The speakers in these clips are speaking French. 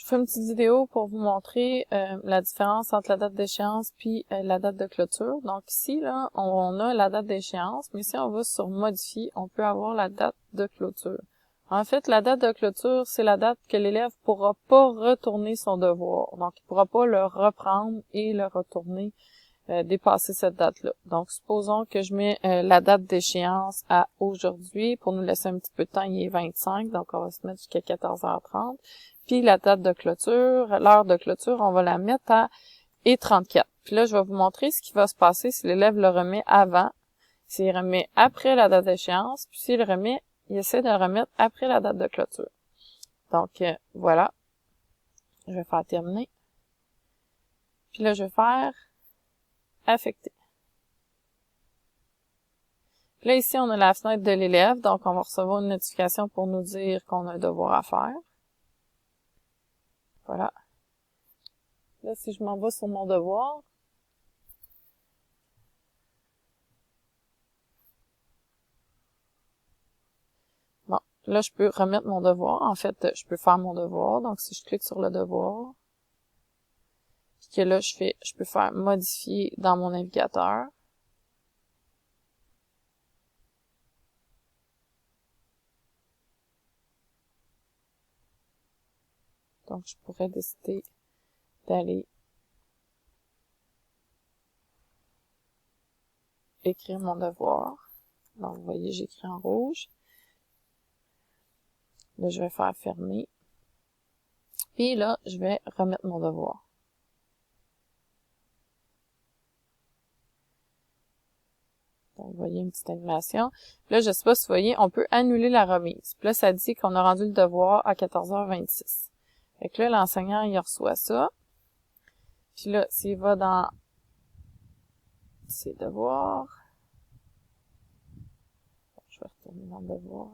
Je fais une petite vidéo pour vous montrer la différence entre la date d'échéance puis la date de clôture. Donc ici, là, on a la date d'échéance, mais si on va sur modifier, on peut avoir la date de clôture. En fait, la date de clôture, c'est la date que l'élève pourra pas retourner son devoir. Donc, il pourra pas le reprendre et le retourner dépasser cette date-là. Donc, supposons que je mets la date d'échéance à aujourd'hui. Pour nous laisser un petit peu de temps, il est 25, donc on va se mettre jusqu'à 14h30. Puis la date de clôture, l'heure de clôture, on va la mettre à et 34. Puis là, je vais vous montrer ce qui va se passer si l'élève le remet avant, s'il remet après la date d'échéance, puis s'il remet, il essaie de le remettre après la date de clôture. Donc, voilà. Je vais faire terminer. Puis là, je vais faire affecter. Puis là, ici, on a la fenêtre de l'élève, donc on va recevoir une notification pour nous dire qu'on a un devoir à faire. Voilà. Là, si je m'en vais sur mon devoir, bon, là, je peux remettre mon devoir. En fait, je peux faire mon devoir. Donc, si je clique sur le devoir, puis que là, je peux faire modifier dans mon navigateur. Donc, je pourrais décider d'aller écrire mon devoir. Donc, vous voyez, j'écris en rouge. Là, je vais faire fermer. Puis là, je vais remettre mon devoir. Donc, vous voyez une petite animation. Là, je sais pas si vous voyez, on peut annuler la remise. Puis là, ça dit qu'on a rendu le devoir à 14h26. Fait que là, l'enseignant, il reçoit ça. Puis là, s'il va dans ses devoirs, je vais retourner dans le devoir.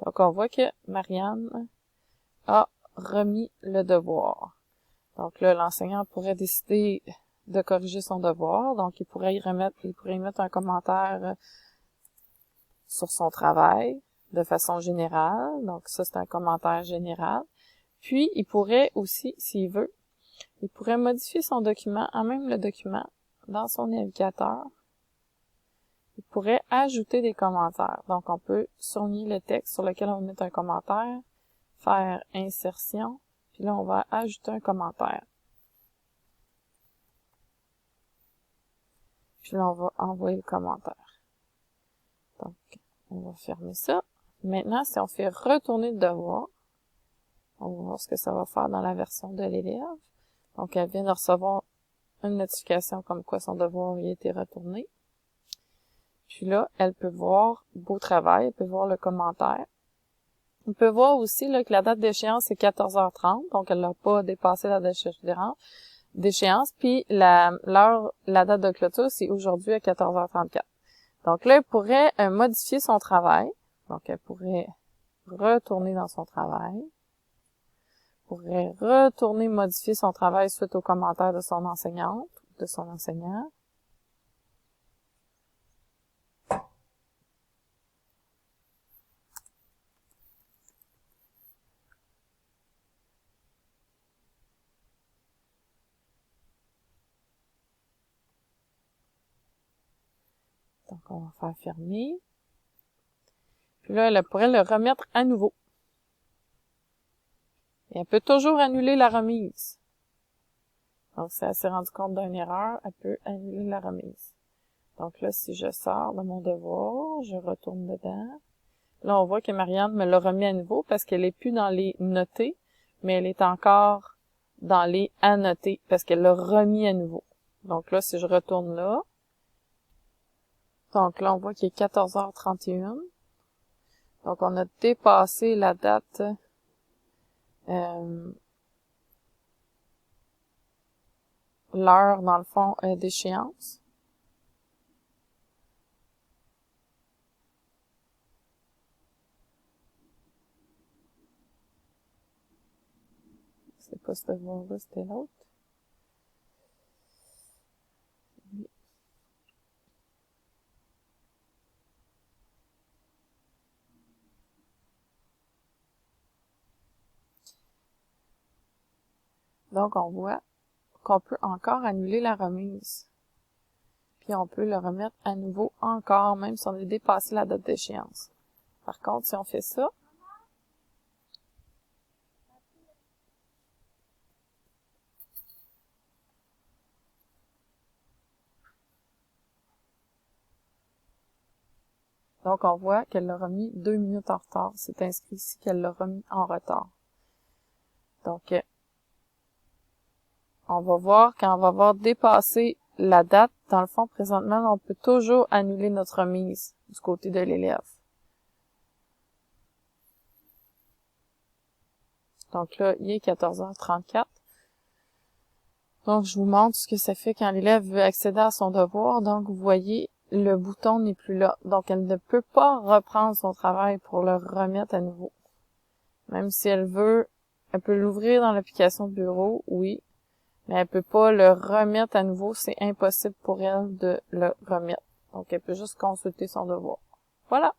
Donc, on voit que Marianne a remis le devoir. Donc là, l'enseignant pourrait décider de corriger son devoir. Donc, il pourrait y mettre un commentaire sur son travail de façon générale. Donc, ça, c'est un commentaire général. Puis, il pourrait aussi, s'il veut, il pourrait modifier son document, même le document, dans son navigateur. Il pourrait ajouter des commentaires. Donc, on peut souligner le texte sur lequel on va mettre un commentaire, faire insertion, puis là, on va ajouter un commentaire. Puis là, on va envoyer le commentaire. Donc, on va fermer ça. Maintenant, si on fait retourner le devoir, on va voir ce que ça va faire dans la version de l'élève. Donc, elle vient de recevoir une notification comme quoi son devoir a été retourné. Puis là, elle peut voir beau travail, elle peut voir le commentaire. On peut voir aussi là, que la date d'échéance est 14h30, donc elle n'a pas dépassé la date d'échéance. Puis la date de clôture, c'est aujourd'hui à 14h34. Donc là, elle pourrait modifier son travail. Donc, elle pourrait retourner dans son travail. Pourrait retourner modifier son travail suite aux commentaires de son enseignante, de son enseignant. Donc, on va faire fermer. Puis là, elle pourrait le remettre à nouveau. Et elle peut toujours annuler la remise. Donc, si elle s'est rendue compte d'une erreur, elle peut annuler la remise. Donc là, si je sors de mon devoir, je retourne dedans. Là, on voit que Marianne me l'a remis à nouveau parce qu'elle est plus dans les notés, mais elle est encore dans les annotés parce qu'elle l'a remis à nouveau. Donc là, si je retourne là, donc là, on voit qu'il est 14h31. Donc, on a dépassé la date l'heure, dans le fond, d'échéance. C'est pas ce devoir-là, c'était l'autre. Donc, on voit qu'on peut encore annuler la remise. Puis, on peut le remettre à nouveau encore, même si on a dépassé la date d'échéance. Par contre, si on fait ça, donc on voit qu'elle l'a remis 2 minutes en retard. C'est inscrit ici qu'elle l'a remis en retard. Donc, on va voir, quand on va avoir dépassé la date, dans le fond, présentement, on peut toujours annuler notre remise du côté de l'élève. Donc là, il est 14h34. Donc, je vous montre ce que ça fait quand l'élève veut accéder à son devoir. Donc, vous voyez, le bouton n'est plus là. Donc, elle ne peut pas reprendre son travail pour le remettre à nouveau. Même si elle veut, elle peut l'ouvrir dans l'application bureau, oui. Mais elle peut pas le remettre à nouveau. C'est impossible pour elle de le remettre. Donc, elle peut juste consulter son devoir. Voilà.